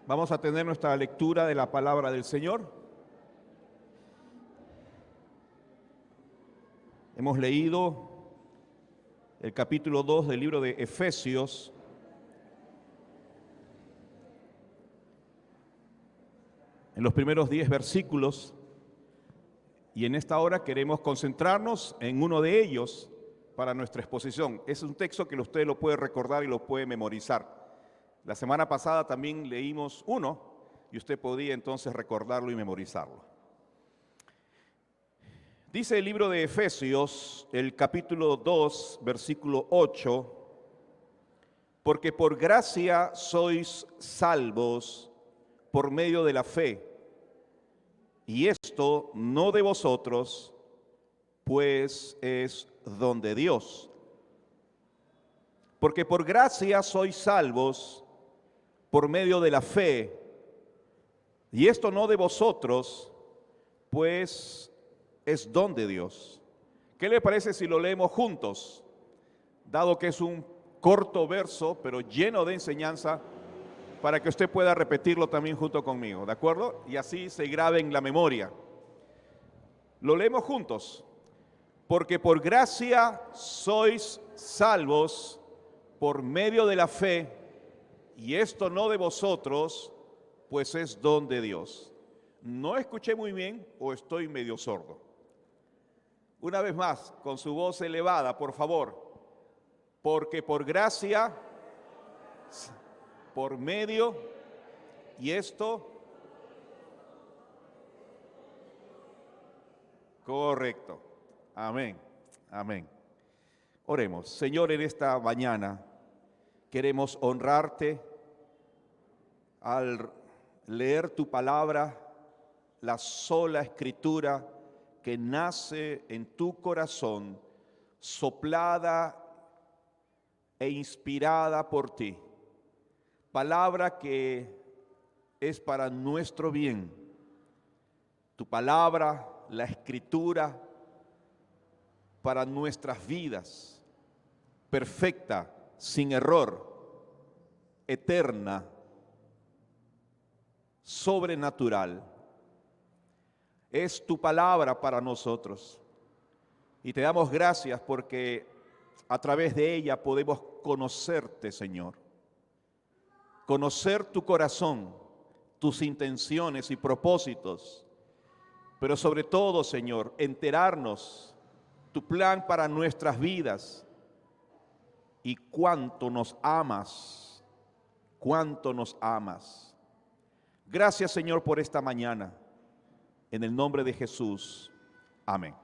Vamos a tener nuestra lectura de la palabra del Señor. Hemos leído el capítulo 2 del libro de Efesios. En los primeros 10 versículos, y en esta hora queremos concentrarnos en uno de ellos para nuestra exposición. Es un texto que usted lo puede recordar y lo puede memorizar. La semana pasada también leímos uno y usted podía entonces recordarlo y memorizarlo. Dice el libro de Efesios, el capítulo 2, versículo 8, porque por gracia sois salvos por medio de la fe, y esto no de vosotros, pues es don de Dios. Porque por gracia sois salvos por medio de la fe, y esto no de vosotros, pues es don de Dios. ¿Qué le parece si lo leemos juntos? Dado que es un corto verso, pero lleno de enseñanza, para que usted pueda repetirlo también junto conmigo, ¿de acuerdo? Y así se grabe en la memoria. Lo leemos juntos. Porque por gracia sois salvos por medio de la fe, y esto no de vosotros, pues es don de Dios. ¿No escuché muy bien o estoy medio sordo? Una vez más, con su voz elevada, por favor. Porque por gracia, por medio, y esto, correcto. Amén, amén. Oremos. Señor, en esta mañana queremos honrarte al leer tu palabra, la sola escritura que nace en tu corazón, soplada e inspirada por ti. Palabra que es para nuestro bien. Tu palabra, la escritura, para nuestras vidas, perfecta, sin error, eterna, sobrenatural. Es tu palabra para nosotros. Y te damos gracias porque a través de ella podemos conocerte, Señor. Conocer tu corazón, tus intenciones y propósitos. Pero sobre todo, Señor, enterarnos tu plan para nuestras vidas y cuánto nos amas, cuánto nos amas. Gracias, Señor, por esta mañana. En el nombre de Jesús. Amén.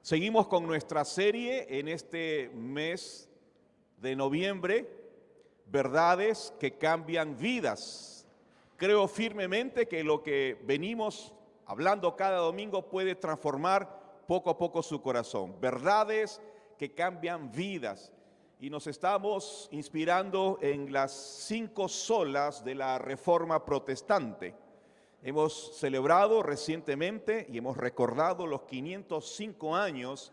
Seguimos con nuestra serie en este mes de noviembre, verdades que cambian vidas. Creo firmemente que lo que venimos hablando cada domingo puede transformar poco a poco su corazón. Verdades que cambian vidas. Y nos estamos inspirando en las 5 solas de la Reforma Protestante. Hemos celebrado recientemente y hemos recordado los 505 años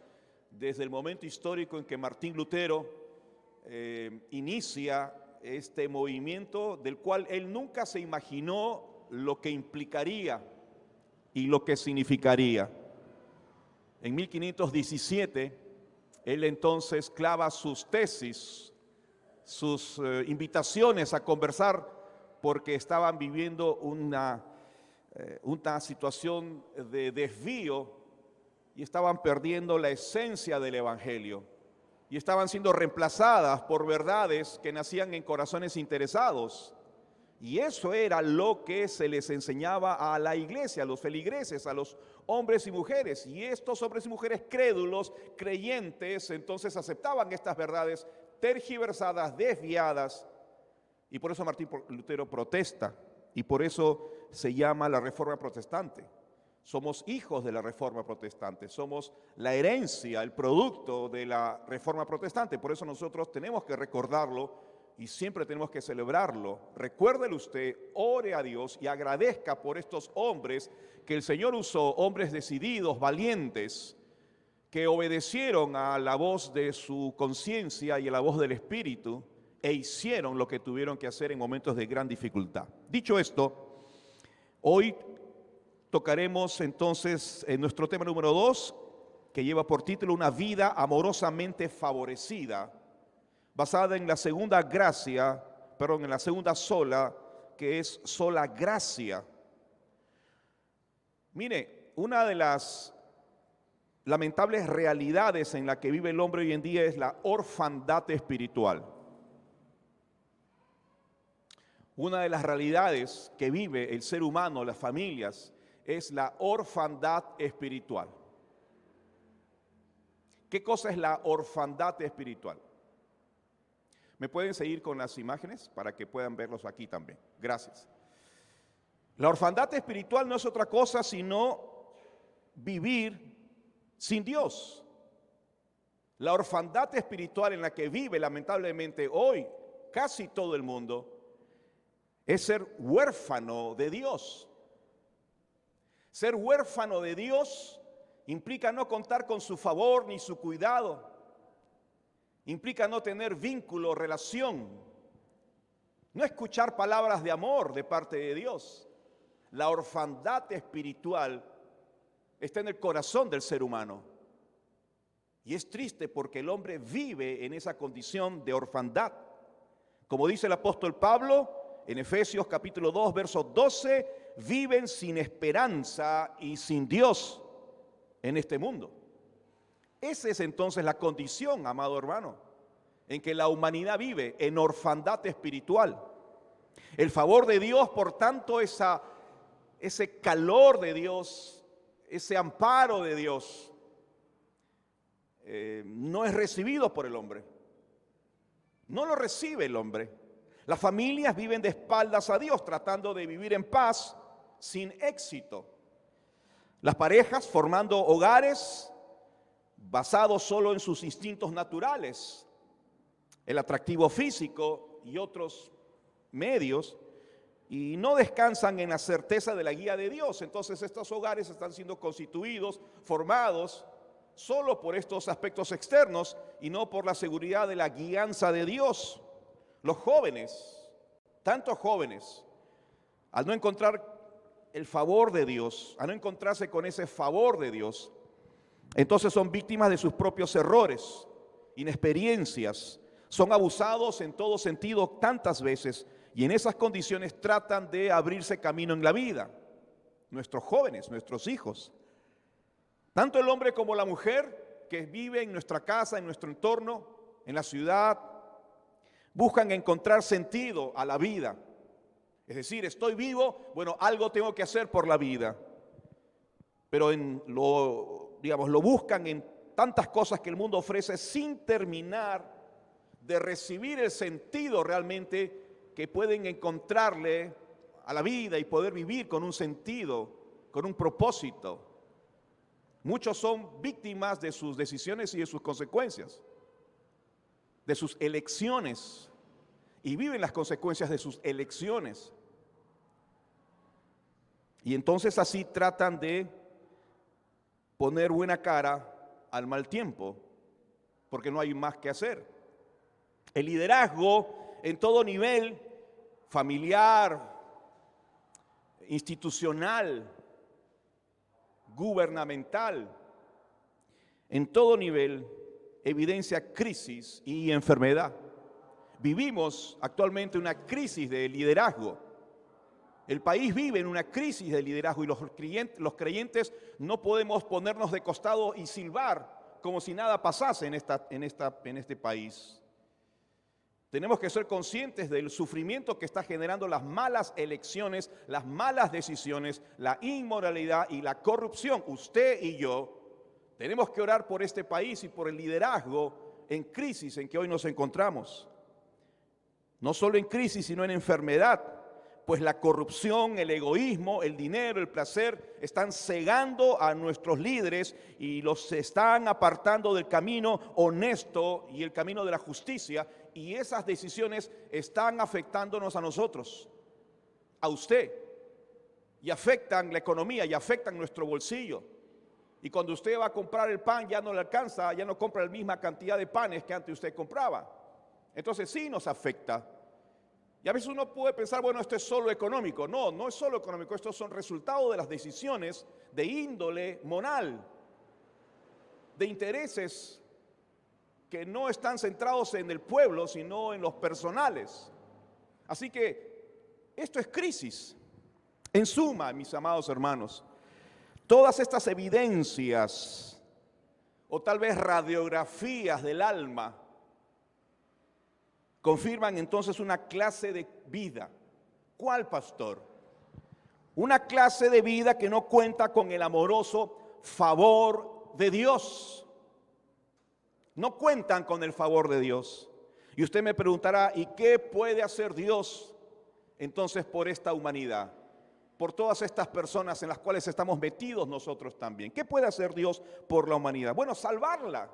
desde el momento histórico en que Martín Lutero inicia este movimiento del cual él nunca se imaginó lo que implicaría y lo que significaría. En 1517, él entonces clava sus tesis, sus invitaciones a conversar, porque estaban viviendo una situación de desvío y estaban perdiendo la esencia del Evangelio y estaban siendo reemplazadas por verdades que nacían en corazones interesados. Y eso era lo que se les enseñaba a la iglesia, a los feligreses, a los hombres y mujeres. Y estos hombres y mujeres crédulos, creyentes, entonces aceptaban estas verdades tergiversadas, desviadas. Y por eso Martín Lutero protesta. Y por eso se llama la Reforma Protestante. Somos hijos de la Reforma Protestante, somos la herencia, el producto de la Reforma Protestante. Por eso nosotros tenemos que recordarlo y siempre tenemos que celebrarlo. Recuérdele usted, ore a Dios y agradezca por estos hombres que el Señor usó, hombres decididos, valientes, que obedecieron a la voz de su conciencia y a la voz del Espíritu e hicieron lo que tuvieron que hacer en momentos de gran dificultad. Dicho esto, hoy tocaremos entonces en nuestro tema número 2, que lleva por título Una vida amorosamente favorecida, basada en la segunda en la segunda sola, que es sola gracia. Mire, una de las lamentables realidades en la que vive el hombre hoy en día es la orfandad espiritual. Una de las realidades que vive el ser humano, las familias, es la orfandad espiritual. ¿Qué cosa es la orfandad espiritual? ¿Me pueden seguir con las imágenes para que puedan verlos aquí también? Gracias. La orfandad espiritual no es otra cosa sino vivir sin Dios. La orfandad espiritual en la que vive lamentablemente hoy casi todo el mundo es ser huérfano de Dios. Ser huérfano de Dios implica no contar con su favor ni su cuidado. Implica no tener vínculo, relación. No escuchar palabras de amor de parte de Dios. La orfandad espiritual está en el corazón del ser humano. Y es triste porque el hombre vive en esa condición de orfandad. Como dice el apóstol Pablo en Efesios capítulo 2, verso 12, viven sin esperanza y sin Dios en este mundo. Esa es entonces la condición, amado hermano, en que la humanidad vive en orfandad espiritual. El favor de Dios, por tanto, ese calor de Dios, ese amparo de Dios, no es recibido por el hombre. No lo recibe el hombre. Las familias viven de espaldas a Dios, tratando de vivir en paz sin éxito. Las parejas formando hogares basados solo en sus instintos naturales, el atractivo físico y otros medios, y no descansan en la certeza de la guía de Dios. Entonces estos hogares están siendo constituidos, formados, solo por estos aspectos externos y no por la seguridad de la guianza de Dios. Los jóvenes, tantos jóvenes, al no encontrar el favor de Dios, al no encontrarse con ese favor de Dios, entonces son víctimas de sus propios errores, inexperiencias, son abusados en todo sentido tantas veces y en esas condiciones tratan de abrirse camino en la vida. Nuestros jóvenes, nuestros hijos, tanto el hombre como la mujer que vive en nuestra casa, en nuestro entorno, en la ciudad, buscan encontrar sentido a la vida. Es decir, estoy vivo, bueno, algo tengo que hacer por la vida. Pero lo buscan en tantas cosas que el mundo ofrece sin terminar de recibir el sentido realmente que pueden encontrarle a la vida y poder vivir con un sentido, con un propósito. Muchos son víctimas de sus decisiones y de sus consecuencias, de sus elecciones, y viven las consecuencias de sus elecciones. Y entonces así tratan de poner buena cara al mal tiempo, porque no hay más que hacer. El liderazgo en todo nivel, familiar, institucional, gubernamental, en todo nivel, evidencia crisis y enfermedad. Vivimos actualmente una crisis de liderazgo. El país vive en una crisis de liderazgo y los creyentes no podemos ponernos de costado y silbar como si nada pasase en este país. Tenemos que ser conscientes del sufrimiento que está generando las malas elecciones, las malas decisiones, la inmoralidad y la corrupción. Usted y yo tenemos que orar por este país y por el liderazgo en crisis en que hoy nos encontramos. No solo en crisis, sino en enfermedad, pues la corrupción, el egoísmo, el dinero, el placer están cegando a nuestros líderes y los están apartando del camino honesto y el camino de la justicia, y esas decisiones están afectándonos a nosotros, a usted, y afectan la economía y afectan nuestro bolsillo. Y cuando usted va a comprar el pan ya no le alcanza, ya no compra la misma cantidad de panes que antes usted compraba. Entonces sí nos afecta. Y a veces uno puede pensar, bueno, esto es solo económico. No, no es solo económico, estos son resultados de las decisiones de índole moral, de intereses que no están centrados en el pueblo, sino en los personales. Así que esto es crisis. En suma, mis amados hermanos, todas estas evidencias o tal vez radiografías del alma confirman entonces una clase de vida. ¿Cuál, pastor? Una clase de vida que no cuenta con el amoroso favor de Dios. No cuentan con el favor de Dios. Y usted me preguntará, ¿y qué puede hacer Dios entonces por esta humanidad? Por todas estas personas en las cuales estamos metidos nosotros también. ¿Qué puede hacer Dios por la humanidad? Bueno, salvarla.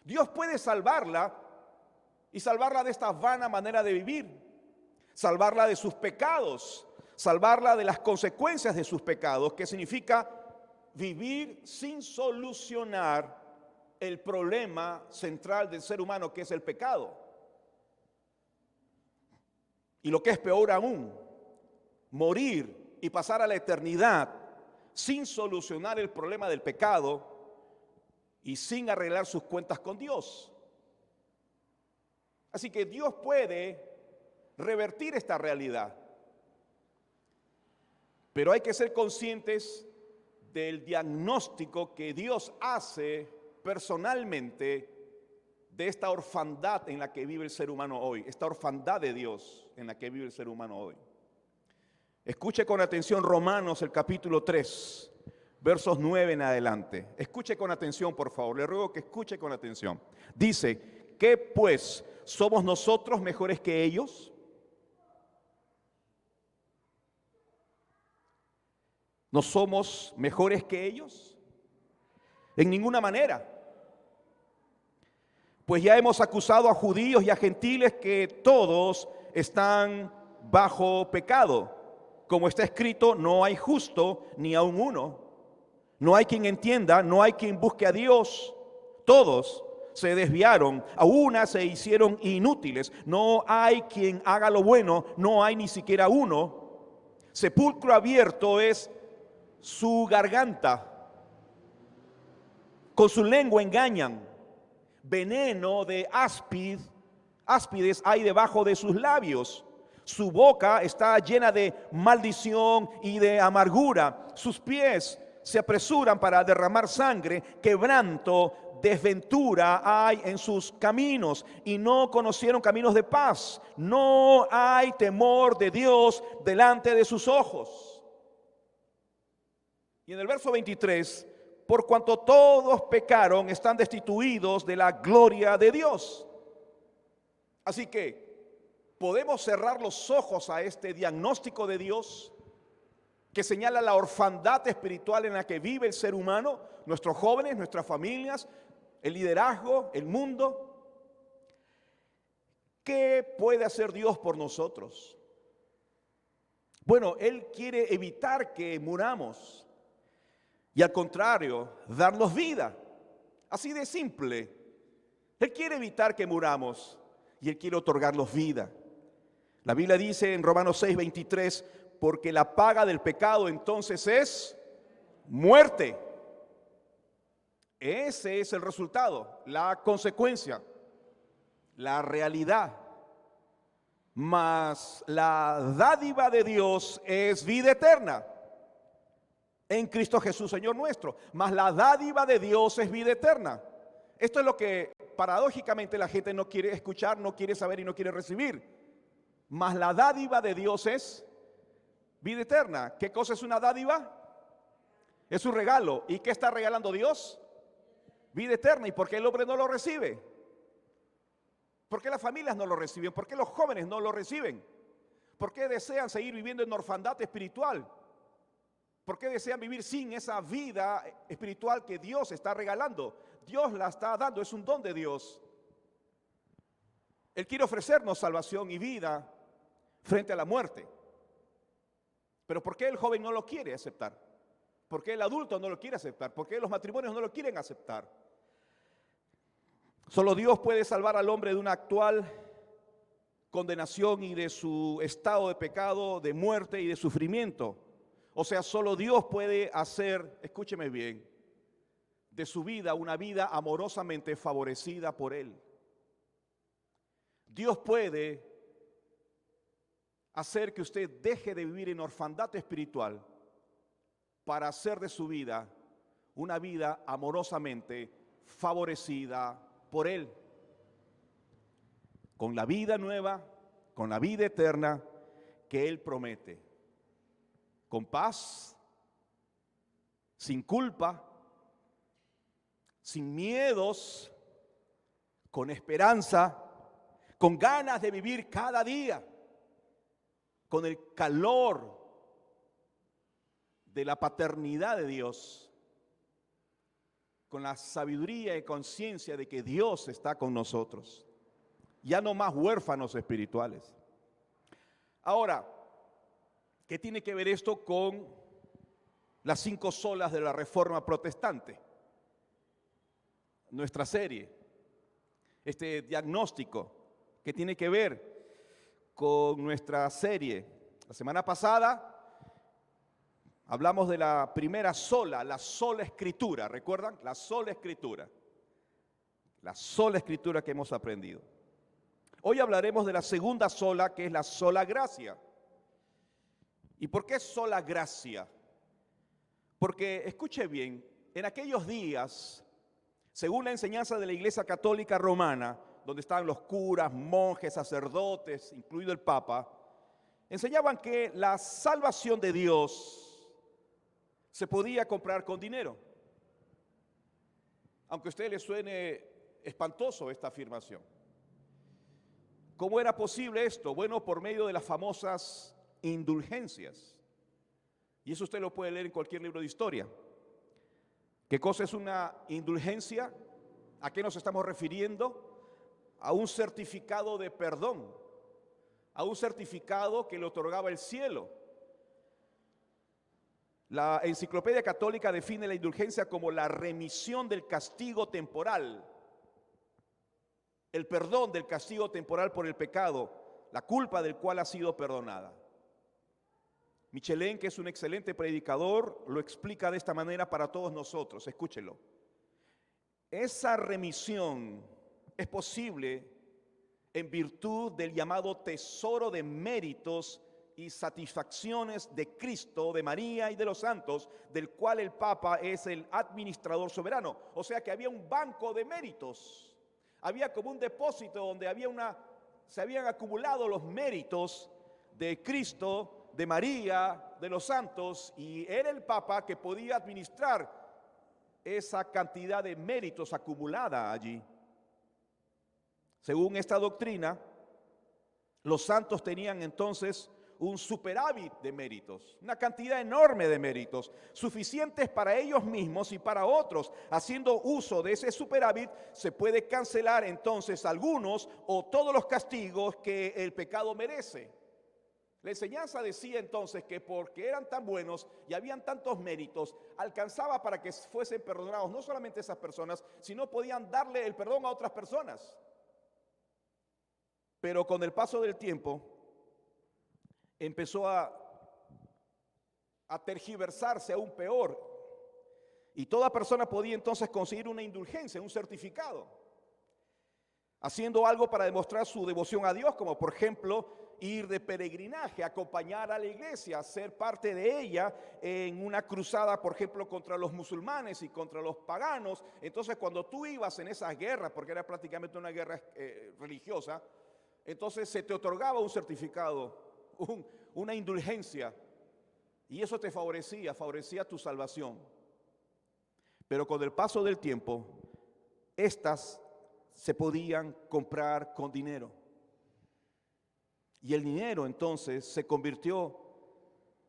Dios puede salvarla y salvarla de esta vana manera de vivir, salvarla de sus pecados, salvarla de las consecuencias de sus pecados, que significa vivir sin solucionar el problema central del ser humano, que es el pecado. Y lo que es peor aún, morir y pasar a la eternidad sin solucionar el problema del pecado y sin arreglar sus cuentas con Dios. Así que Dios puede revertir esta realidad. Pero hay que ser conscientes del diagnóstico que Dios hace personalmente de esta orfandad en la que vive el ser humano hoy, esta orfandad de Dios en la que vive el ser humano hoy. Escuche con atención Romanos, el capítulo 3, versos 9 en adelante. Escuche con atención, por favor, le ruego que escuche con atención. Dice, ¿qué pues? ¿Somos nosotros mejores que ellos? ¿No somos mejores que ellos? En ninguna manera. Pues ya hemos acusado a judíos y a gentiles que todos están bajo pecado. Como está escrito, no hay justo ni aun uno. No hay quien entienda, no hay quien busque a Dios. Todos se desviaron, a una se hicieron inútiles. No hay quien haga lo bueno, no hay ni siquiera uno. Sepulcro abierto es su garganta. Con su lengua engañan. Veneno de áspides hay debajo de sus labios. Su boca está llena de maldición y de amargura. Sus pies se apresuran para derramar sangre. Quebranto, desventura hay en sus caminos y no conocieron caminos de paz. No hay temor de Dios delante de sus ojos. Y en el verso 23, por cuanto todos pecaron, están destituidos de la gloria de Dios. Así que podemos cerrar los ojos a este diagnóstico de Dios que señala la orfandad espiritual en la que vive el ser humano, nuestros jóvenes, nuestras familias, el liderazgo, el mundo. ¿Qué puede hacer Dios por nosotros? Bueno, Él quiere evitar que muramos y al contrario, darnos vida. Así de simple. Él quiere evitar que muramos y Él quiere otorgarnos vida. La Biblia dice en Romanos 6:23, porque la paga del pecado entonces es muerte. Ese es el resultado, la consecuencia, la realidad. Mas la dádiva de Dios es vida eterna en Cristo Jesús, Señor nuestro. Mas la dádiva de Dios es vida eterna. Esto es lo que paradójicamente la gente no quiere escuchar, no quiere saber y no quiere recibir. Mas la dádiva de Dios es vida eterna. ¿Qué cosa es una dádiva? Es un regalo. ¿Y qué está regalando Dios? Vida eterna. ¿Y por qué el hombre no lo recibe? ¿Por qué las familias no lo reciben? ¿Por qué los jóvenes no lo reciben? ¿Por qué desean seguir viviendo en orfandad espiritual? ¿Por qué desean vivir sin esa vida espiritual que Dios está regalando? Dios la está dando, es un don de Dios. Él quiere ofrecernos salvación y vida frente a la muerte. Pero ¿por qué el joven no lo quiere aceptar? ¿Por qué el adulto no lo quiere aceptar? ¿Por qué los matrimonios no lo quieren aceptar? Solo Dios puede salvar al hombre de una actual condenación y de su estado de pecado, de muerte y de sufrimiento. O sea, solo Dios puede hacer, escúcheme bien, de su vida una vida amorosamente favorecida por Él. Dios puede hacer que usted deje de vivir en orfandad espiritual para hacer de su vida una vida amorosamente favorecida por Él, con la vida nueva, con la vida eterna que Él promete, con paz, sin culpa, sin miedos, con esperanza, con ganas de vivir cada día, con el calor de la paternidad de Dios, con la sabiduría y conciencia de que Dios está con nosotros. Ya no más huérfanos espirituales. Ahora, ¿qué tiene que ver esto con las 5 solas de la Reforma Protestante? Nuestra serie, este diagnóstico, ¿qué tiene que ver con nuestra serie? La semana pasada hablamos de la primera sola, la sola escritura, ¿recuerdan? La sola escritura que hemos aprendido. Hoy hablaremos de la segunda sola, que es la sola gracia. ¿Y por qué sola gracia? Porque, escuche bien, en aquellos días, según la enseñanza de la Iglesia Católica Romana, donde estaban los curas, monjes, sacerdotes, incluido el Papa, enseñaban que la salvación de Dios se podía comprar con dinero. Aunque a usted le suene espantoso esta afirmación. ¿Cómo era posible esto? Bueno, por medio de las famosas indulgencias. Y eso usted lo puede leer en cualquier libro de historia. ¿Qué cosa es una indulgencia? ¿A qué nos estamos refiriendo? A un certificado de perdón, a un certificado que le otorgaba el cielo. La Enciclopedia Católica define la indulgencia como la remisión del castigo temporal, el perdón del castigo temporal por el pecado, la culpa del cual ha sido perdonada. Michelin, que es un excelente predicador, lo explica de esta manera para todos nosotros. Escúchelo. Esa remisión es posible en virtud del llamado tesoro de méritos y satisfacciones de Cristo, de María y de los santos, del cual el Papa es el administrador soberano. O sea que había un banco de méritos, había como un depósito donde se habían acumulado los méritos de Cristo, de María, de los santos, y era el Papa que podía administrar esa cantidad de méritos acumulada allí. Según esta doctrina, los santos tenían entonces un superávit de méritos, una cantidad enorme de méritos, suficientes para ellos mismos y para otros. Haciendo uso de ese superávit, se puede cancelar entonces algunos o todos los castigos que el pecado merece. La enseñanza decía entonces que porque eran tan buenos y habían tantos méritos, alcanzaba para que fuesen perdonados no solamente esas personas, sino podían darle el perdón a otras personas. Pero con el paso del tiempo empezó a tergiversarse aún peor, y toda persona podía entonces conseguir una indulgencia, un certificado, haciendo algo para demostrar su devoción a Dios, como por ejemplo ir de peregrinaje, acompañar a la iglesia, ser parte de ella en una cruzada, por ejemplo, contra los musulmanes y contra los paganos. Entonces, cuando tú ibas en esas guerras, porque era prácticamente una guerra religiosa, entonces se te otorgaba un certificado, una indulgencia, y eso te favorecía tu salvación. Pero con el paso del tiempo, estas se podían comprar con dinero. Y el dinero entonces se convirtió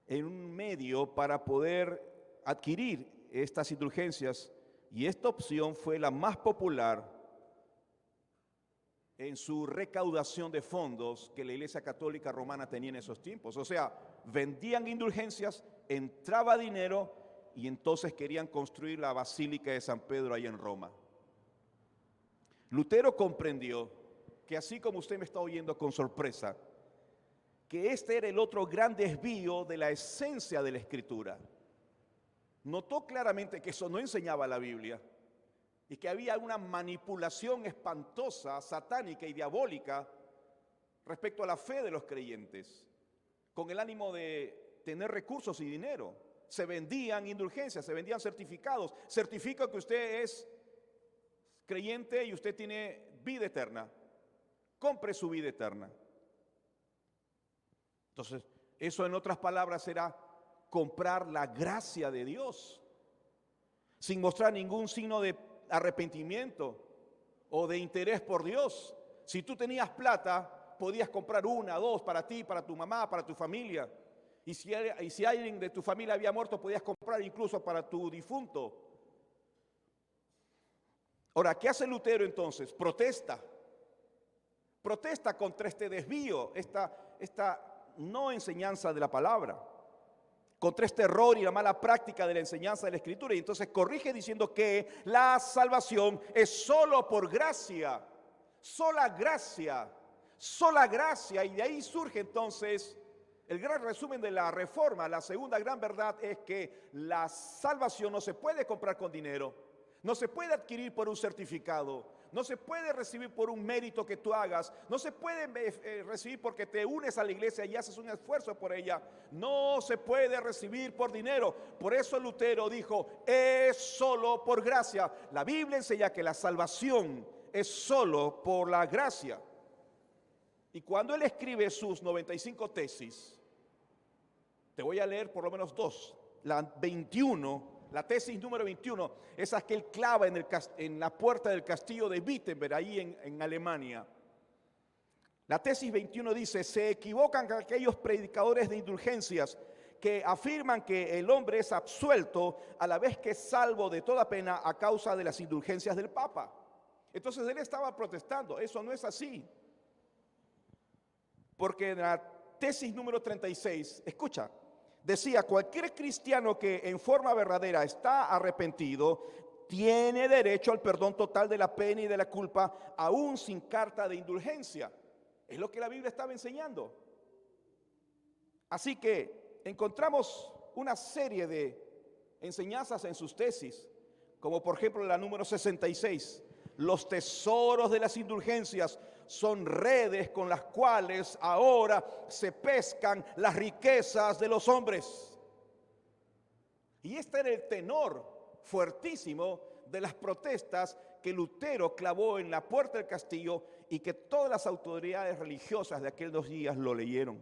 en un medio para poder adquirir estas indulgencias, y esta opción fue la más popular en su recaudación de fondos que la Iglesia Católica Romana tenía en esos tiempos. O sea, vendían indulgencias, entraba dinero y entonces querían construir la Basílica de San Pedro ahí en Roma. Lutero comprendió que así como usted me está oyendo con sorpresa, que este era el otro gran desvío de la esencia de la Escritura. Notó claramente que eso no enseñaba la Biblia y que había una manipulación espantosa, satánica y diabólica respecto a la fe de los creyentes, con el ánimo de tener recursos y dinero. Se vendían indulgencias, se vendían certificados. Certifica que usted es creyente y usted tiene vida eterna. Compre su vida eterna. Entonces, eso en otras palabras era comprar la gracia de Dios, sin mostrar ningún signo de arrepentimiento o de interés por Dios. Si tú tenías plata, podías comprar una, dos para ti, para tu mamá, para tu familia. Y si alguien de tu familia había muerto, podías comprar incluso para tu difunto. Ahora, ¿qué hace Lutero entonces? Protesta contra este desvío, esta no enseñanza de la palabra, contra este error y la mala práctica de la enseñanza de la Escritura. Y entonces corrige diciendo que la salvación es solo por gracia, sola gracia. Y de ahí surge entonces el gran resumen de la Reforma. La segunda gran verdad es que la salvación no se puede comprar con dinero, no se puede adquirir por un certificado, no se puede recibir por un mérito que tú hagas, no se puede recibir porque te unes a la iglesia y haces un esfuerzo por ella, no se puede recibir por dinero. Por eso Lutero dijo, es solo por gracia. La Biblia enseña que la salvación es solo por la gracia. Y cuando él escribe sus 95 tesis, te voy a leer por lo menos dos. La 21, la tesis número 21, esa que él clava en la puerta del castillo de Wittenberg, ahí en Alemania. La tesis 21 dice, se equivocan aquellos predicadores de indulgencias que afirman que el hombre es absuelto a la vez que es salvo de toda pena a causa de las indulgencias del Papa. Entonces él estaba protestando, eso no es así. Porque en la tesis número 36, escucha, decía, cualquier cristiano que en forma verdadera está arrepentido, tiene derecho al perdón total de la pena y de la culpa, aún sin carta de indulgencia. Es lo que la Biblia estaba enseñando. Así que encontramos una serie de enseñanzas en sus tesis, como por ejemplo la número 66. Los tesoros de las indulgencias son redes con las cuales ahora se pescan las riquezas de los hombres. Y este era el tenor fuertísimo de las protestas que Lutero clavó en la puerta del castillo y que todas las autoridades religiosas de aquellos días lo leyeron.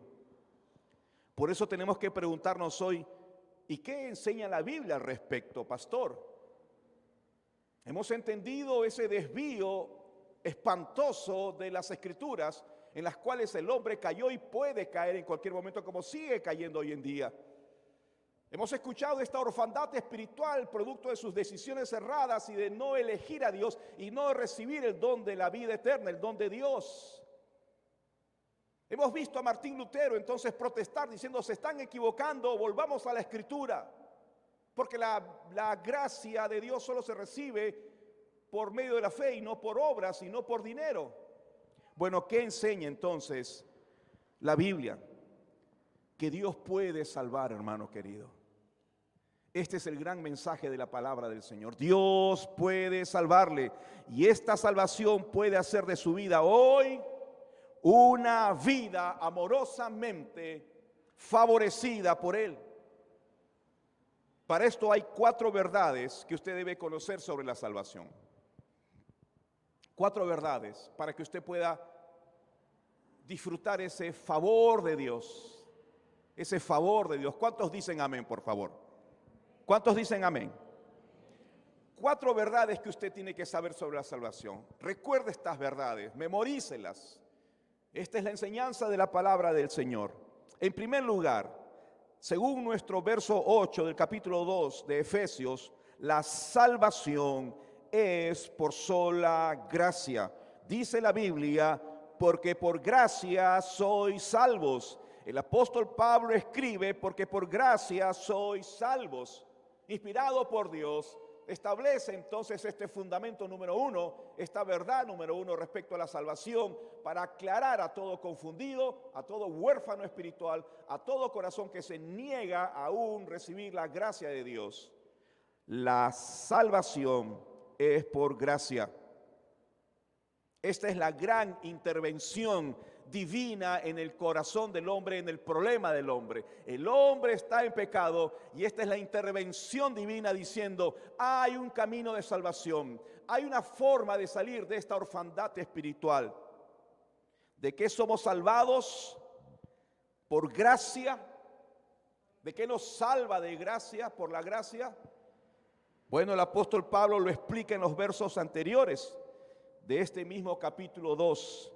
Por eso tenemos que preguntarnos hoy, ¿y qué enseña la Biblia al respecto, pastor? Hemos entendido ese desvío espantoso de las Escrituras en las cuales el hombre cayó y puede caer en cualquier momento, como sigue cayendo hoy en día. Hemos escuchado esta orfandad espiritual producto de sus decisiones erradas y de no elegir a Dios y no recibir el don de la vida eterna, el don de Dios. Hemos visto a Martín Lutero entonces protestar diciendo, se están equivocando, volvamos a la Escritura. Porque la gracia de Dios solo se recibe por medio de la fe y no por obras y no por dinero. Bueno, ¿qué enseña entonces la Biblia? Que Dios puede salvar, hermano querido. Este es el gran mensaje de la palabra del Señor. Dios puede salvarle y esta salvación puede hacer de su vida hoy una vida amorosamente favorecida por Él. Para esto hay 4 verdades que usted debe conocer sobre la salvación. 4 verdades para que usted pueda disfrutar ese favor de Dios. Ese favor de Dios. ¿Cuántos dicen amén, por favor? ¿Cuántos dicen amén? 4 verdades que usted tiene que saber sobre la salvación. Recuerde estas verdades, memorícelas. Esta es la enseñanza de la palabra del Señor. En primer lugar, según nuestro verso 8 del capítulo 2 de Efesios, la salvación es por sola gracia. Dice la Biblia, porque por gracia sois salvos. El apóstol Pablo escribe, porque por gracia sois salvos. Inspirado por Dios, establece entonces este fundamento número uno, esta verdad número uno respecto a la salvación, para aclarar a todo confundido, a todo huérfano espiritual, a todo corazón que se niega aún recibir la gracia de Dios. La salvación es por gracia. Esta es la gran intervención divina en el corazón del hombre, en el problema del hombre. El hombre está en pecado y esta es la intervención divina diciendo: hay un camino de salvación, hay una forma de salir de esta orfandad espiritual. ¿De qué somos salvados? Por gracia. ¿De qué nos salva de gracia? Por la gracia. Bueno, el apóstol Pablo lo explica en los versos anteriores de este mismo capítulo 2.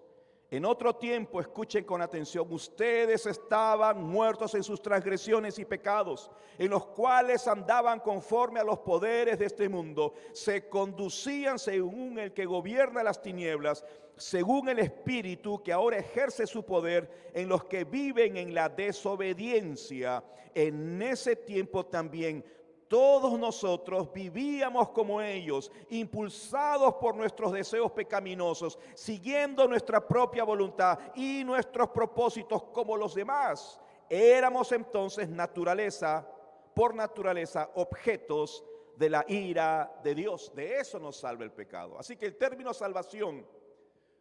En otro tiempo, escuchen con atención, ustedes estaban muertos en sus transgresiones y pecados, en los cuales andaban conforme a los poderes de este mundo, se conducían según el que gobierna las tinieblas, según el espíritu que ahora ejerce su poder en los que viven en la desobediencia. En ese tiempo también todos nosotros vivíamos como ellos, impulsados por nuestros deseos pecaminosos, siguiendo nuestra propia voluntad y nuestros propósitos como los demás. Éramos entonces por naturaleza, objetos de la ira de Dios. De eso nos salva el pecado. Así que el término salvación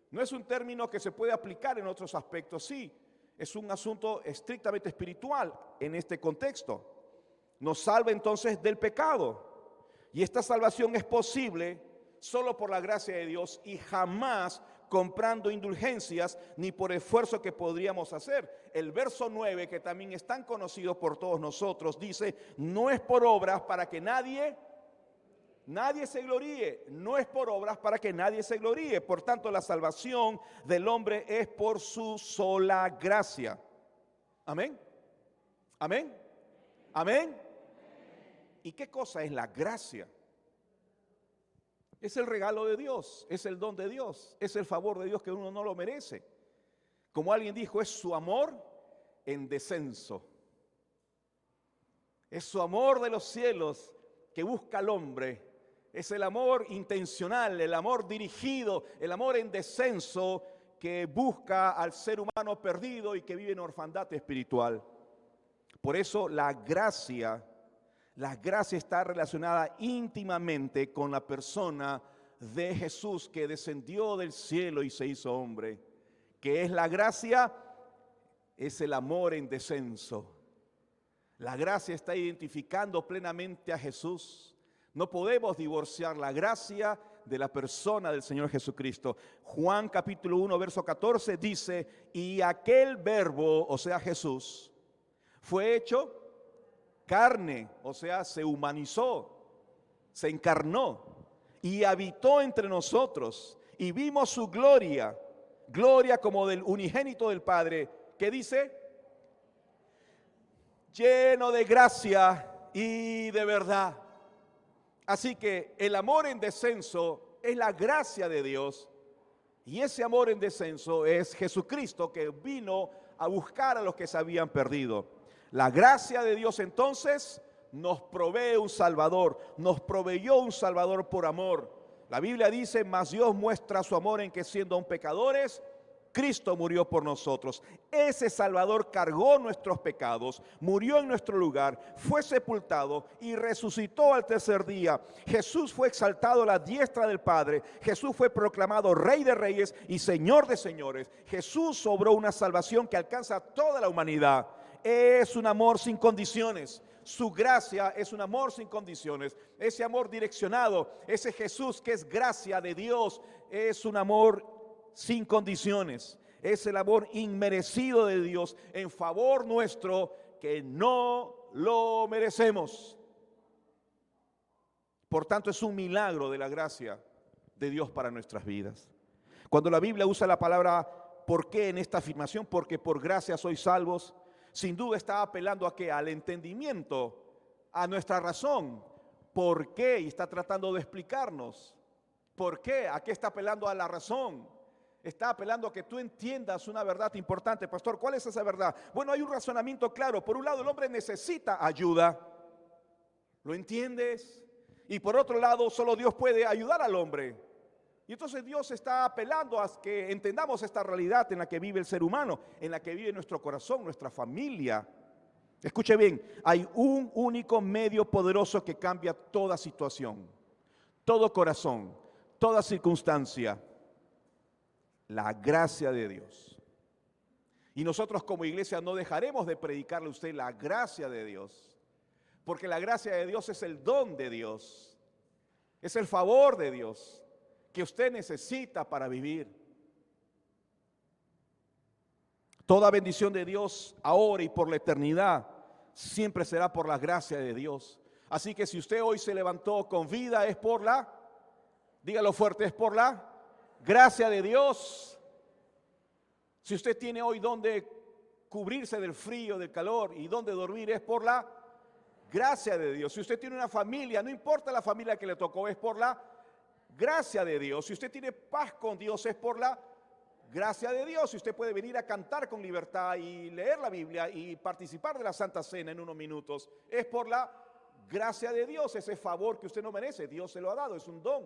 no es un término que se puede aplicar en otros aspectos. Sí, es un asunto estrictamente espiritual en este contexto. Nos salva entonces del pecado. Y esta salvación es posible solo por la gracia de Dios y jamás comprando indulgencias ni por esfuerzo que podríamos hacer. El verso 9, que también es tan conocido por todos nosotros, dice: no es por obras para que nadie se gloríe. No es por obras para que nadie se gloríe. Por tanto, la salvación del hombre es por su sola gracia. Amén. Amén. Amén. ¿Y qué cosa es la gracia? Es el regalo de Dios, es el don de Dios, es el favor de Dios que uno no lo merece. Como alguien dijo, es su amor en descenso. Es su amor de los cielos que busca al hombre. Es el amor intencional, el amor dirigido, el amor en descenso que busca al ser humano perdido y que vive en orfandad espiritual. Por eso la gracia está relacionada íntimamente con la persona de Jesús, que descendió del cielo y se hizo hombre. ¿Qué es la gracia? Es el amor en descenso. La gracia está identificando plenamente a Jesús. No podemos divorciar la gracia de la persona del Señor Jesucristo. Juan capítulo 1, verso 14 dice: y aquel verbo, o sea Jesús, fue hecho carne, o sea, se humanizó, se encarnó y habitó entre nosotros, y vimos su gloria como del unigénito del Padre, que dice: lleno de gracia y de verdad. Así que el amor en descenso es la gracia de Dios, y ese amor en descenso es Jesucristo, que vino a buscar a los que se habían perdido. La gracia de Dios entonces nos provee un Salvador, nos proveyó un Salvador por amor. La Biblia dice: mas Dios muestra su amor en que siendo aún pecadores, Cristo murió por nosotros. Ese Salvador cargó nuestros pecados, murió en nuestro lugar, fue sepultado y resucitó al tercer día. Jesús fue exaltado a la diestra del Padre. Jesús fue proclamado Rey de Reyes y Señor de Señores. Jesús obró una salvación que alcanza a toda la humanidad. Es un amor sin condiciones. Su gracia es un amor sin condiciones. Ese amor direccionado, ese Jesús que es gracia de Dios, es un amor sin condiciones. Es el amor inmerecido de Dios en favor nuestro, que no lo merecemos. Por tanto, es un milagro de la gracia de Dios para nuestras vidas. Cuando la Biblia usa la palabra ¿por qué en esta afirmación? Porque por gracia sois salvos. Sin duda está apelando a qué, al entendimiento, a nuestra razón. ¿Por qué? Y está tratando de explicarnos. ¿Por qué? ¿A qué está apelando? A la razón. Está apelando a que tú entiendas una verdad importante. Pastor, ¿cuál es esa verdad? Bueno, hay un razonamiento claro. Por un lado, el hombre necesita ayuda. ¿Lo entiendes? Y por otro lado, solo Dios puede ayudar al hombre. Y entonces Dios está apelando a que entendamos esta realidad en la que vive el ser humano, en la que vive nuestro corazón, nuestra familia. Escuche bien, hay un único medio poderoso que cambia toda situación, todo corazón, toda circunstancia: la gracia de Dios. Y nosotros como iglesia no dejaremos de predicarle a usted la gracia de Dios, porque la gracia de Dios es el don de Dios, es el favor de Dios que usted necesita para vivir. Toda bendición de Dios ahora y por la eternidad siempre será por la gracia de Dios. Así que si usted hoy se levantó con vida, es por la, dígalo fuerte, es por la gracia de Dios. Si usted tiene hoy donde cubrirse del frío, del calor y donde dormir, es por la gracia de Dios. Si usted tiene una familia, no importa la familia que le tocó, es por la gracia de Dios. Si usted tiene paz con Dios, es por la gracia de Dios. Si usted puede venir a cantar con libertad y leer la Biblia y participar de la Santa Cena en unos minutos, es por la gracia de Dios. Ese favor que usted no merece, Dios se lo ha dado, es un don.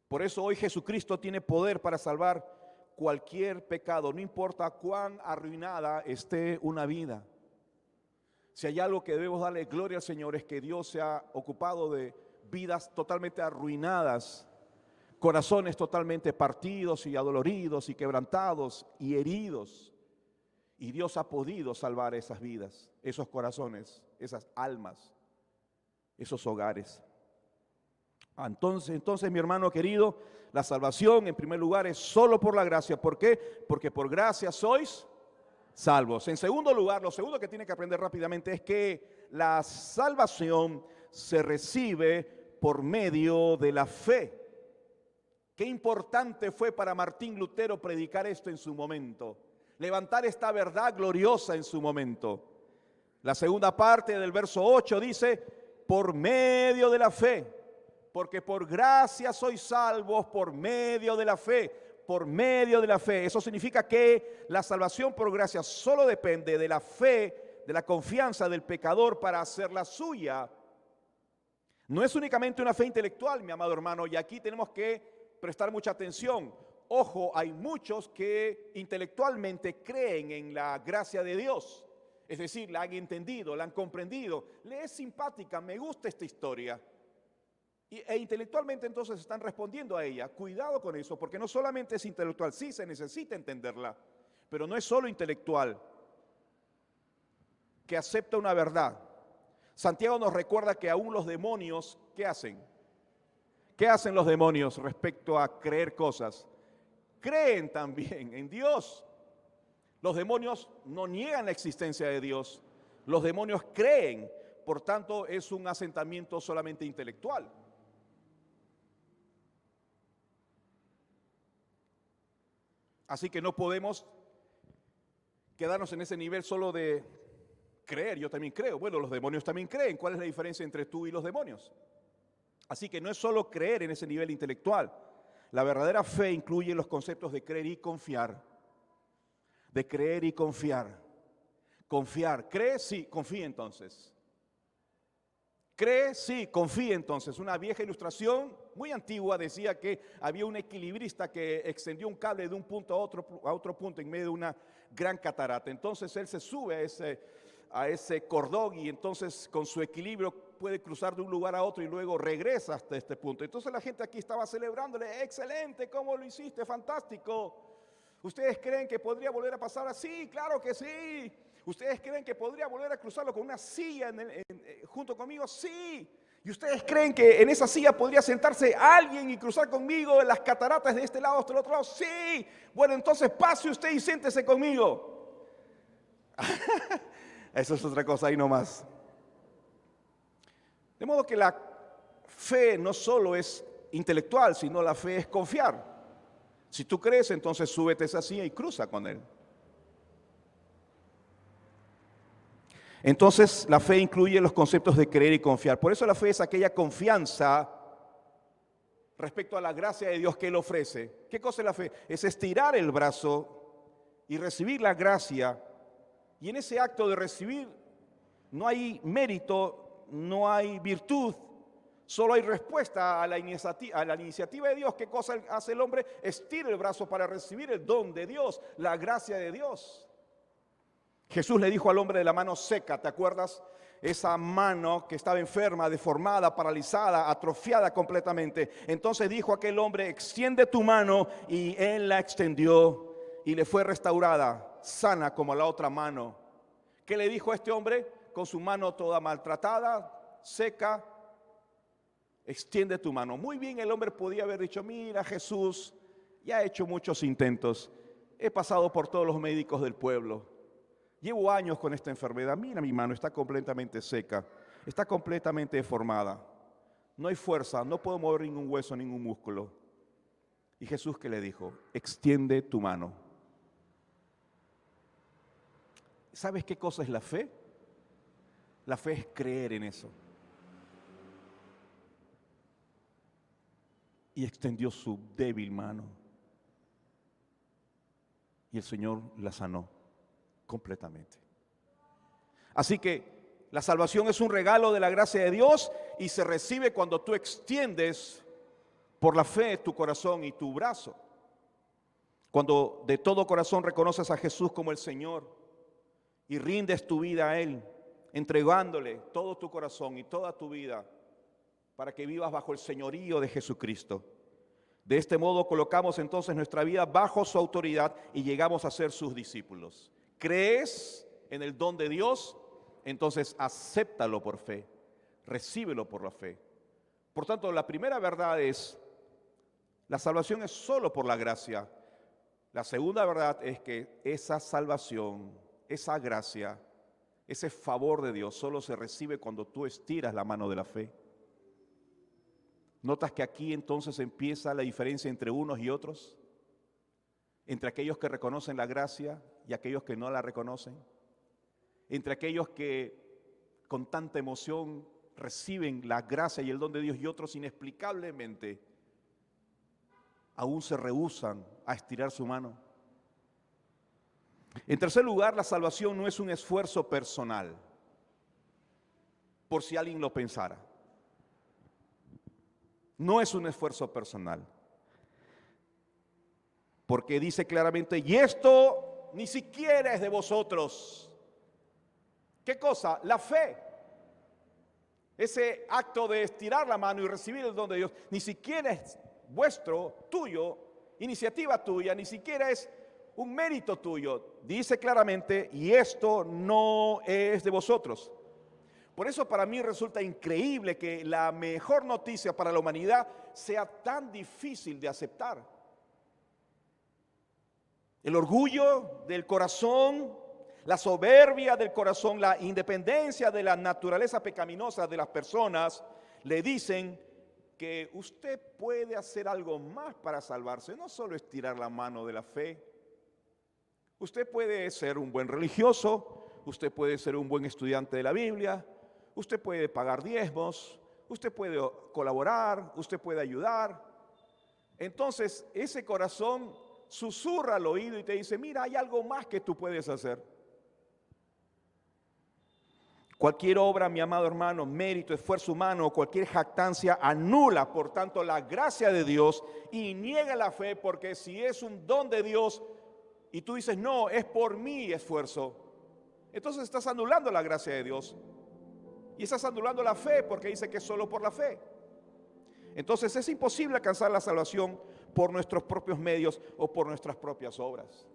Por eso hoy Jesucristo tiene poder para salvar cualquier pecado, no importa cuán arruinada esté una vida. Si hay algo que debemos darle gloria al Señor, es que Dios se ha ocupado de vidas totalmente arruinadas, corazones totalmente partidos y adoloridos y quebrantados y heridos. Y Dios ha podido salvar esas vidas, esos corazones, esas almas, esos hogares. Entonces, mi hermano querido, la salvación en primer lugar es solo por la gracia. ¿Por qué? Porque por gracia sois salvos. En segundo lugar, lo segundo que tiene que aprender rápidamente es que la salvación se recibe por medio de la fe. Qué importante fue para Martín Lutero predicar esto en su momento, levantar esta verdad gloriosa en su momento. La segunda parte del verso 8 dice: por medio de la fe, porque por gracia sois salvos por medio de la fe, por medio de la fe. Eso significa que la salvación por gracia solo depende de la fe, de la confianza del pecador para hacerla suya. No es únicamente una fe intelectual, mi amado hermano, y aquí tenemos que prestar mucha atención. Ojo, hay muchos que intelectualmente creen en la gracia de Dios, es decir, la han entendido, la han comprendido, le es simpática, me gusta esta historia, e intelectualmente entonces están respondiendo a ella. Cuidado con eso, porque no solamente es intelectual, sí se necesita entenderla, pero no es solo intelectual que acepta una verdad. Santiago nos recuerda que aún los demonios, ¿qué hacen? ¿Qué hacen los demonios respecto a creer cosas? Creen también en Dios. Los demonios no niegan la existencia de Dios. Los demonios creen, por tanto es un asentamiento solamente intelectual. Así que no podemos quedarnos en ese nivel solo de creer. Yo también creo. Bueno, los demonios también creen. ¿Cuál es la diferencia entre tú y los demonios? Así que no es solo creer en ese nivel intelectual. La verdadera fe incluye los conceptos de creer y confiar. De creer y confiar. Confiar. ¿Cree? Sí, confía entonces. ¿Cree? Sí, confía entonces. Una vieja ilustración muy antigua decía que había un equilibrista que extendió un cable de un punto a otro punto en medio de una gran catarata. Entonces él se sube a ese cordón y entonces con su equilibrio puede cruzar de un lugar a otro y luego regresa hasta este punto. Entonces la gente aquí estaba celebrándole: excelente, ¿cómo lo hiciste? Fantástico. ¿Ustedes creen que podría volver a pasar así? Claro que sí. ¿Ustedes creen que podría volver a cruzarlo con una silla junto conmigo? Sí. ¿Y ustedes creen que en esa silla podría sentarse alguien y cruzar conmigo en las cataratas de este lado hasta el otro lado? Sí. Bueno, entonces pase usted y siéntese conmigo. Eso es otra cosa ahí nomás. De modo que la fe no solo es intelectual, sino la fe es confiar. Si tú crees, entonces súbete esa silla y cruza con él. Entonces la fe incluye los conceptos de creer y confiar. Por eso la fe es aquella confianza respecto a la gracia de Dios que Él ofrece. ¿Qué cosa es la fe? Es estirar el brazo y recibir la gracia. Y en ese acto de recibir no hay mérito no hay virtud, solo hay respuesta a la iniciativa de Dios. ¿Qué cosa hace el hombre? Estira el brazo para recibir el don de Dios, la gracia de Dios. Jesús le dijo al hombre de la mano seca, ¿te acuerdas? Esa mano que estaba enferma, deformada, paralizada, atrofiada completamente. Entonces dijo aquel hombre, extiende tu mano, y él la extendió y le fue restaurada, sana como la otra mano. ¿Qué le dijo a este hombre? Con su mano toda maltratada, seca, extiende tu mano. Muy bien, el hombre podía haber dicho, mira, Jesús, ya he hecho muchos intentos, he pasado por todos los médicos del pueblo. Llevo años con esta enfermedad, mira mi mano, está completamente seca, está completamente deformada. No hay fuerza, no puedo mover ningún hueso, ningún músculo. Y Jesús, ¿qué le dijo? Extiende tu mano. ¿Sabes qué cosa es la fe? La fe es creer en eso. Y extendió su débil mano. Y el Señor la sanó completamente. Así que la salvación es un regalo de la gracia de Dios y se recibe cuando tú extiendes por la fe tu corazón y tu brazo. Cuando de todo corazón reconoces a Jesús como el Señor y rindes tu vida a Él, entregándole todo tu corazón y toda tu vida para que vivas bajo el señorío de Jesucristo. De este modo colocamos entonces nuestra vida bajo su autoridad y llegamos a ser sus discípulos. ¿Crees en el don de Dios? Entonces acéptalo por fe, recíbelo por la fe. Por tanto, la primera verdad es, la salvación es solo por la gracia. La segunda verdad es que esa salvación, esa gracia, ese favor de Dios solo se recibe cuando tú estiras la mano de la fe. ¿Notas que aquí entonces empieza la diferencia entre unos y otros? Entre aquellos que reconocen la gracia y aquellos que no la reconocen. Entre aquellos que con tanta emoción reciben la gracia y el don de Dios y otros inexplicablemente aún se rehúsan a estirar su mano. En tercer lugar, la salvación no es un esfuerzo personal, por si alguien lo pensara. No es un esfuerzo personal. Porque dice claramente, y esto ni siquiera es de vosotros. ¿Qué cosa? La fe. Ese acto de estirar la mano y recibir el don de Dios, ni siquiera es vuestro, tuyo, iniciativa tuya, ni siquiera es un mérito tuyo. Dice claramente, y esto no es de vosotros. Por eso para mí resulta increíble que la mejor noticia para la humanidad sea tan difícil de aceptar. El orgullo del corazón, la soberbia del corazón, la independencia de la naturaleza pecaminosa de las personas le dicen que usted puede hacer algo más para salvarse, no solo estirar la mano de la fe. Usted puede ser un buen religioso, usted puede ser un buen estudiante de la Biblia, usted puede pagar diezmos, usted puede colaborar, usted puede ayudar. Entonces ese corazón susurra al oído y te dice, mira, hay algo más que tú puedes hacer. Cualquier obra, mi amado hermano, mérito, esfuerzo humano, cualquier jactancia anula, por tanto, la gracia de Dios y niega la fe, porque si es un don de Dios y tú dices, no, es por mi esfuerzo, entonces estás anulando la gracia de Dios y estás anulando la fe, porque dice que es solo por la fe. Entonces es imposible alcanzar la salvación por nuestros propios medios o por nuestras propias obras.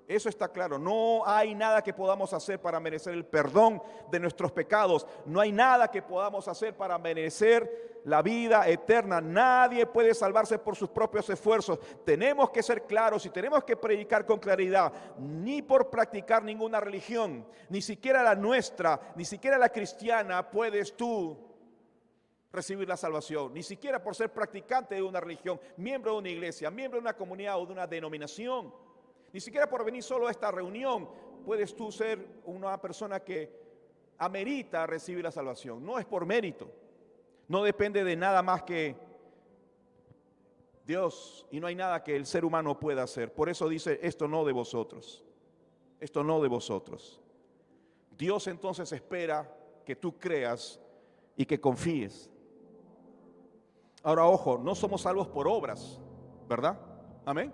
Eso está claro. No hay nada que podamos hacer para merecer el perdón de nuestros pecados. No hay nada que podamos hacer para merecer la vida eterna. Nadie puede salvarse por sus propios esfuerzos. Tenemos que ser claros y tenemos que predicar con claridad. Ni por practicar ninguna religión, ni siquiera la nuestra, ni siquiera la cristiana, puedes tú recibir la salvación. Ni siquiera por ser practicante de una religión, miembro de una iglesia, miembro de una comunidad o de una denominación. Ni siquiera por venir solo a esta reunión puedes tú ser una persona que amerita recibir la salvación. No es por mérito. No depende de nada más que Dios, y no hay nada que el ser humano pueda hacer. Por eso dice, esto no de vosotros. Esto no de vosotros. Dios entonces espera que tú creas y que confíes. Ahora, ojo, no somos salvos por obras, ¿verdad? Amén.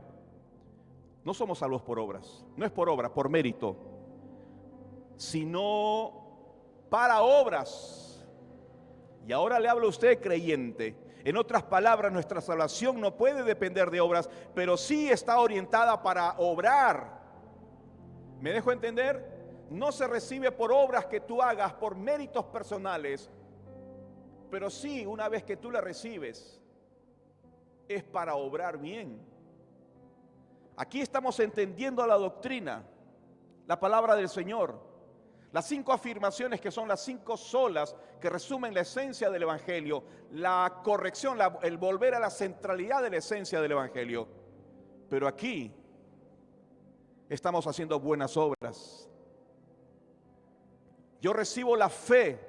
No somos salvos por obras, no es por obra, por mérito, sino para obras. Y ahora le hablo a usted, creyente. En otras palabras, nuestra salvación no puede depender de obras, pero sí está orientada para obrar. ¿Me dejo entender? No se recibe por obras que tú hagas, por méritos personales, pero sí, una vez que tú la recibes, es para obrar bien. Aquí estamos entendiendo la doctrina, la palabra del Señor. Las 5 afirmaciones que son las 5 solas que resumen la esencia del Evangelio, la corrección, el volver a la centralidad de la esencia del Evangelio. Pero aquí estamos haciendo buenas obras. Yo recibo la fe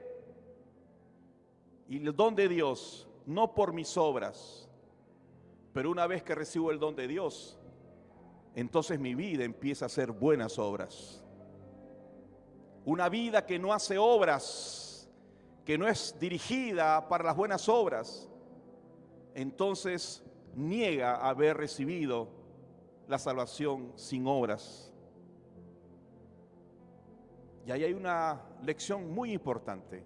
y el don de Dios, no por mis obras, pero una vez que recibo el don de Dios, entonces mi vida empieza a hacer buenas obras. Una vida que no hace obras, que no es dirigida para las buenas obras, entonces niega haber recibido la salvación sin obras. Y ahí hay una lección muy importante.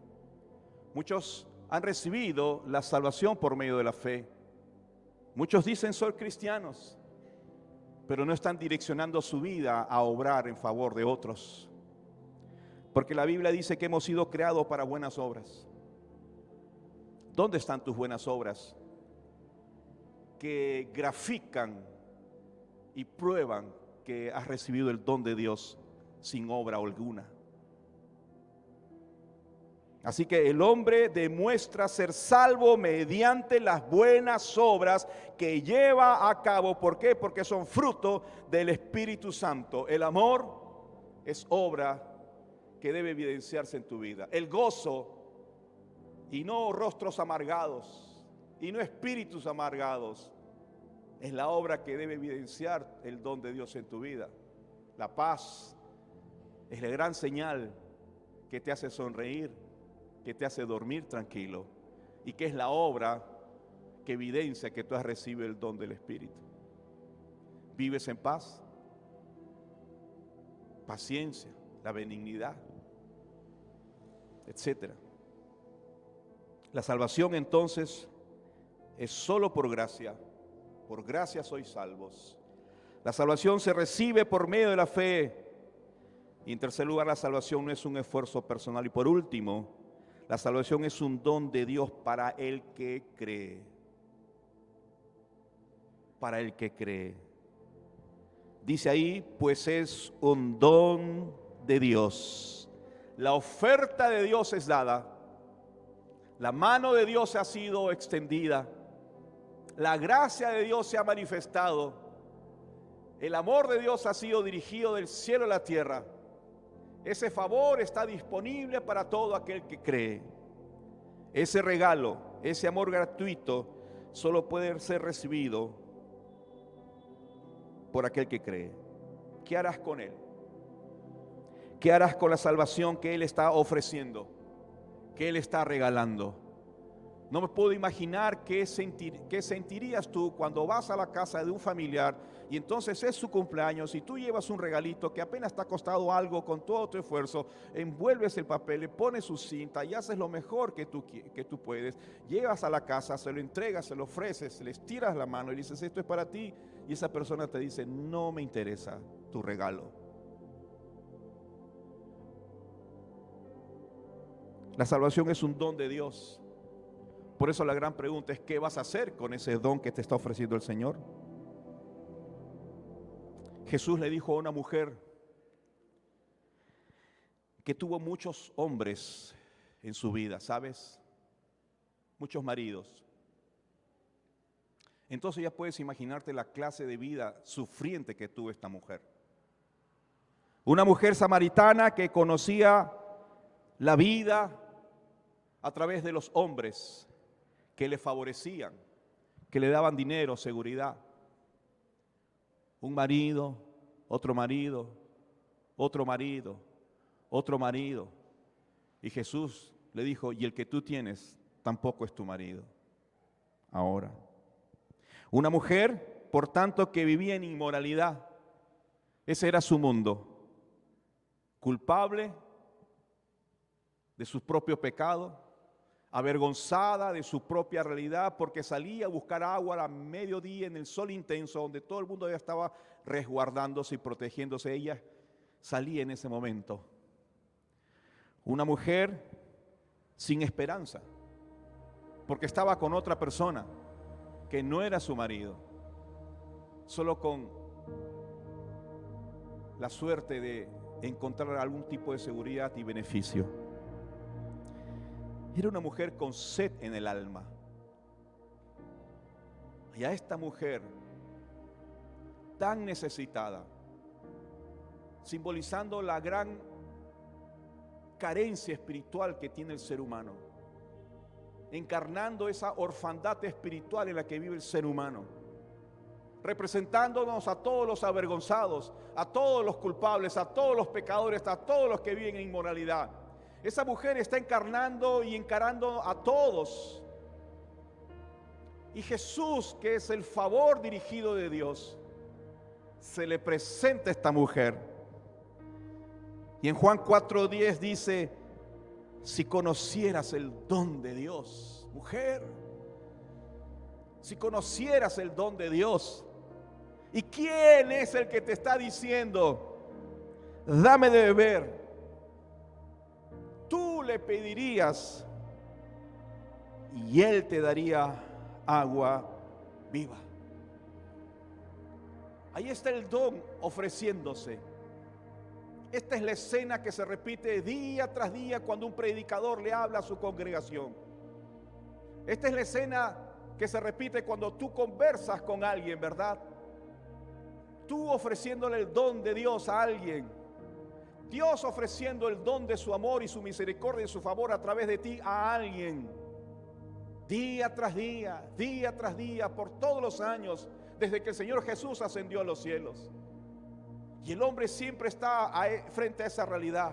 Muchos han recibido la salvación por medio de la fe. Muchos dicen ser cristianos, pero no están direccionando su vida a obrar en favor de otros. Porque la Biblia dice que hemos sido creados para buenas obras. ¿Dónde están tus buenas obras? Que grafican y prueban que has recibido el don de Dios sin obra alguna. Así que el hombre demuestra ser salvo mediante las buenas obras que lleva a cabo. ¿Por qué? Porque son fruto del Espíritu Santo. El amor es obra que debe evidenciarse en tu vida. El gozo, y no rostros amargados, y no espíritus amargados, es la obra que debe evidenciar el don de Dios en tu vida. La paz es la gran señal que te hace sonreír, que te hace dormir tranquilo, y que es la obra que evidencia que tú has recibido el don del Espíritu. ¿Vives en paz? Paciencia, la benignidad, etcétera. La salvación entonces es solo por gracia sois salvos. La salvación se recibe por medio de la fe. Y en tercer lugar, la salvación no es un esfuerzo personal. Y por último, la salvación es un don de Dios para el que cree. Para el que cree. Dice ahí, pues es un don de Dios. La oferta de Dios es dada. La mano de Dios ha sido extendida. La gracia de Dios se ha manifestado. El amor de Dios ha sido dirigido del cielo a la tierra. Ese favor está disponible para todo aquel que cree. Ese regalo, ese amor gratuito, solo puede ser recibido por aquel que cree. ¿Qué harás con él? ¿Qué harás con la salvación que él está ofreciendo? Que él está regalando. No me puedo imaginar qué sentirías tú cuando vas a la casa de un familiar y entonces es su cumpleaños y tú llevas un regalito que apenas te ha costado algo con todo tu esfuerzo, envuelves el papel, le pones su cinta y haces lo mejor que tú puedes. Llegas a la casa, se lo entregas, se lo ofreces, les tiras la mano y dices, esto es para ti, y esa persona te dice, no me interesa tu regalo. La salvación es un don de Dios. Por eso la gran pregunta es, ¿qué vas a hacer con ese don que te está ofreciendo el Señor? Jesús le dijo a una mujer que tuvo muchos hombres en su vida, ¿sabes? Muchos maridos. Entonces ya puedes imaginarte la clase de vida sufriente que tuvo esta mujer. Una mujer samaritana que conocía la vida a través de los hombres que le favorecían, que le daban dinero, seguridad. Un marido, otro marido, otro marido, otro marido. Y Jesús le dijo, y el que tú tienes tampoco es tu marido. Ahora, una mujer, por tanto, que vivía en inmoralidad, ese era su mundo, culpable de sus propios pecados, avergonzada de su propia realidad porque salía a buscar agua a mediodía en el sol intenso donde todo el mundo ya estaba resguardándose y protegiéndose. Ella salía en ese momento. Una mujer sin esperanza porque estaba con otra persona que no era su marido, solo con la suerte de encontrar algún tipo de seguridad y beneficio. Era una mujer con sed en el alma. Y a esta mujer tan necesitada, simbolizando la gran carencia espiritual que tiene el ser humano, encarnando esa orfandad espiritual en la que vive el ser humano, representándonos a todos los avergonzados, a todos los culpables, a todos los pecadores, a todos los que viven en inmoralidad. Esa mujer está encarnando y encarando a todos. Y Jesús, que es el favor dirigido de Dios, se le presenta a esta mujer. Y en Juan 4:10 dice, si conocieras el don de Dios, mujer, si conocieras el don de Dios. ¿Y quién es el que te está diciendo, dame de beber? Tú le pedirías y Él te daría agua viva. Ahí está el don ofreciéndose. Esta es la escena que se repite día tras día cuando un predicador le habla a su congregación. Esta es la escena que se repite cuando tú conversas con alguien, ¿verdad? Tú ofreciéndole el don de Dios a alguien. Dios ofreciendo el don de su amor y su misericordia y su favor a través de ti a alguien. Día tras día, por todos los años, desde que el Señor Jesús ascendió a los cielos. Y el hombre siempre está frente a esa realidad.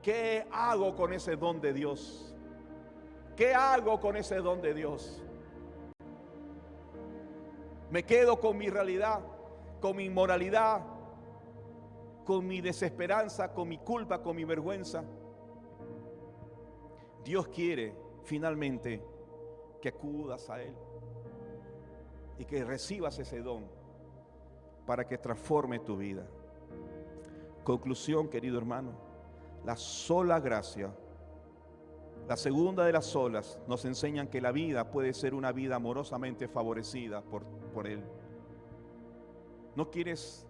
¿Qué hago con ese don de Dios? ¿Qué hago con ese don de Dios? ¿Me quedo con mi realidad, con mi inmoralidad, con mi desesperanza, con mi culpa, con mi vergüenza? Dios quiere finalmente que acudas a Él y que recibas ese don para que transforme tu vida. Conclusión, querido hermano, la sola gracia, la segunda de las solas, nos enseñan que la vida puede ser una vida amorosamente favorecida por Él. ¿No quieres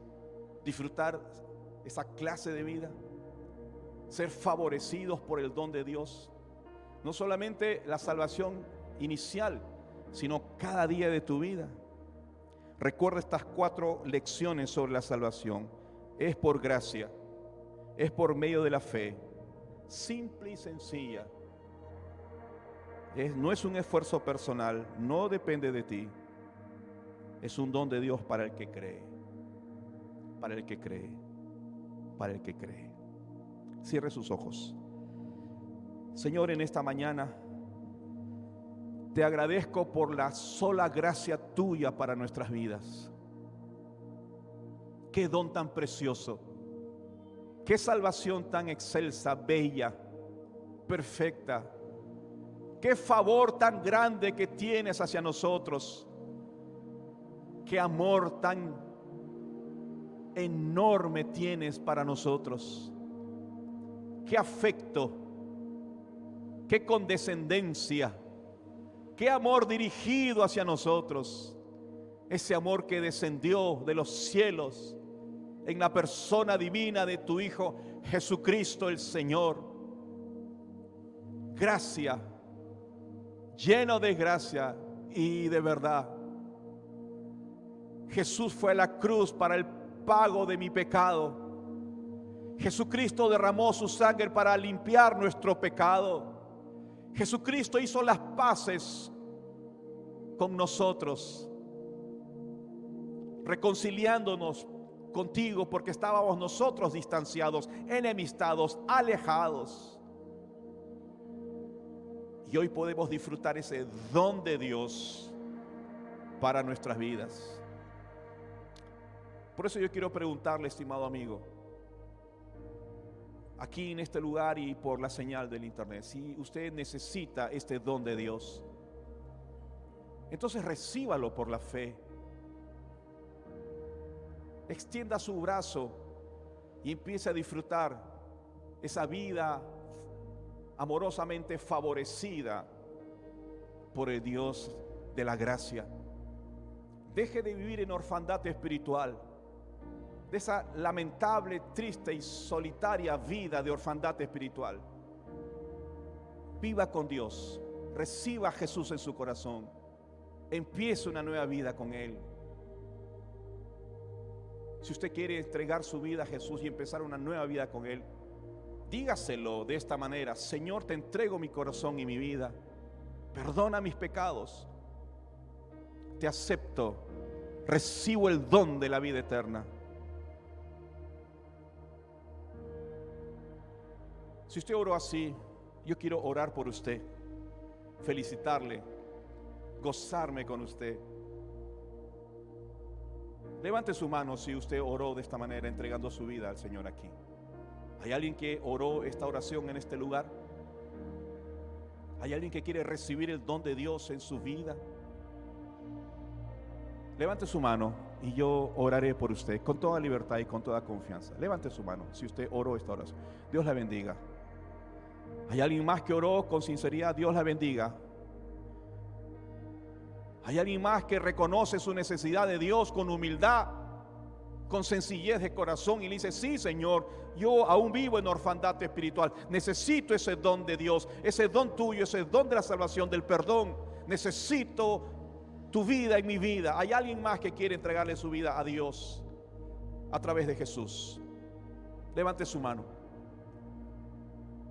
disfrutar esa clase de vida? Ser favorecidos por el don de Dios. No solamente la salvación inicial, sino cada día de tu vida. Recuerda estas 4 lecciones sobre la salvación. Es por gracia, es por medio de la fe, simple y sencilla. No es un esfuerzo personal, no depende de ti. Es un don de Dios para el que cree. Para el que cree. Para el que cree. Cierre sus ojos. Señor, en esta mañana te agradezco por la sola gracia tuya para nuestras vidas. Qué don tan precioso, qué salvación tan excelsa, bella, perfecta, qué favor tan grande que tienes hacia nosotros, qué amor tan enorme tienes para nosotros, qué afecto, qué condescendencia, qué amor dirigido hacia nosotros, ese amor que descendió de los cielos en la persona divina de tu Hijo Jesucristo el Señor. Gracia, lleno de gracia y de verdad. Jesús fue a la cruz para el pago de mi pecado. Jesucristo derramó su sangre para limpiar nuestro pecado. Jesucristo hizo las paces con nosotros, reconciliándonos contigo porque estábamos nosotros distanciados, enemistados, alejados. Y hoy podemos disfrutar ese don de Dios para nuestras vidas. Por eso yo quiero preguntarle, estimado amigo, aquí en este lugar y por la señal del internet, si usted necesita este don de Dios, entonces recíbalo por la fe. Extienda su brazo y empiece a disfrutar esa vida amorosamente favorecida por el Dios de la gracia. Deje de vivir en orfandad espiritual, de esa lamentable, triste y solitaria vida de orfandad espiritual. Viva con Dios, reciba a Jesús en su corazón, empiece una nueva vida con Él. Si usted quiere entregar su vida a Jesús y empezar una nueva vida con Él, dígaselo de esta manera: Señor, te entrego mi corazón y mi vida, perdona mis pecados, te acepto, recibo el don de la vida eterna. Si usted oró así, yo quiero orar por usted, felicitarle, gozarme con usted. Levante su mano si usted oró de esta manera, entregando su vida al Señor aquí. ¿Hay alguien que oró esta oración en este lugar? ¿Hay alguien que quiere recibir el don de Dios en su vida? Levante su mano y yo oraré por usted con toda libertad y con toda confianza. Levante su mano si usted oró esta oración. Dios la bendiga. ¿Hay alguien más que oró con sinceridad? Dios la bendiga. ¿Hay alguien más que reconoce su necesidad de Dios con humildad, con sencillez de corazón y le dice: sí, Señor, yo aún vivo en orfandad espiritual, necesito ese don de Dios, ese don tuyo, ese don de la salvación, del perdón, necesito tu vida en mi vida? ¿Hay alguien más que quiere entregarle su vida a Dios a través de Jesús? Levante su mano.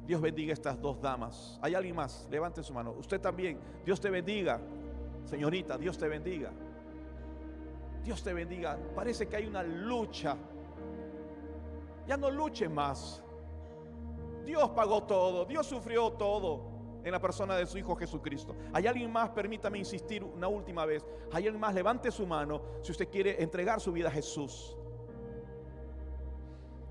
Dios bendiga a estas dos damas. ¿Hay alguien más? Levante su mano. Usted también. Dios te bendiga. Señorita, Dios te bendiga. Dios te bendiga. Parece que hay una lucha. Ya no luche más. Dios pagó todo. Dios sufrió todo en la persona de su Hijo Jesucristo. ¿Hay alguien más? Permítame insistir una última vez. ¿Hay alguien más? Levante su mano si usted quiere entregar su vida a Jesús.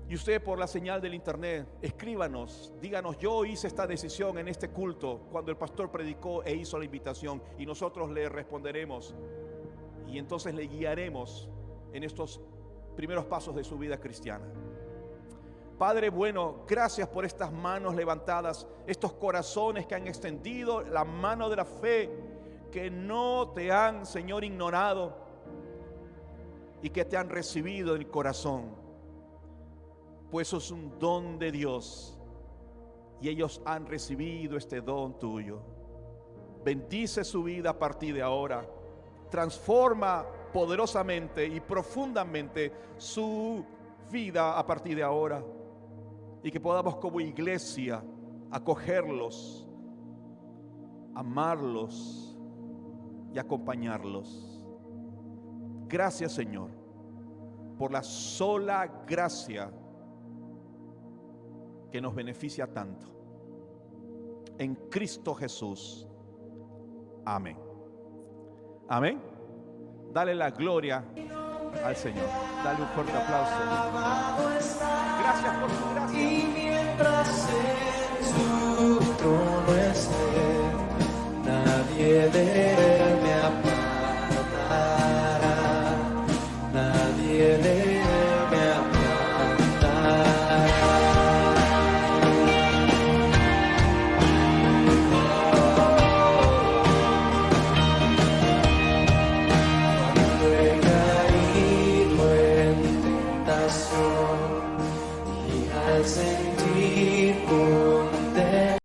Y usted, por la señal del internet, escríbanos, díganos: yo hice esta decisión en este culto cuando el pastor predicó e hizo la invitación, y nosotros le responderemos y entonces le guiaremos en estos primeros pasos de su vida cristiana. Padre bueno, gracias por estas manos levantadas, estos corazones que han extendido la mano de la fe, que no te han, Señor, ignorado y que te han recibido en el corazón. Pues eso es un don de Dios y ellos han recibido este don tuyo. Bendice su vida a partir de ahora. Transforma poderosamente y profundamente su vida a partir de ahora, y que podamos como iglesia acogerlos, amarlos y acompañarlos. Gracias, Señor, por la sola gracia que nos beneficia tanto. En Cristo Jesús. Amén. Amén. Dale la gloria al Señor. Dale un fuerte aplauso. Gracias por su gracia. Y mientras en su trono esté, nadie de él me apartará. Nadie de él me apartará. Sentir por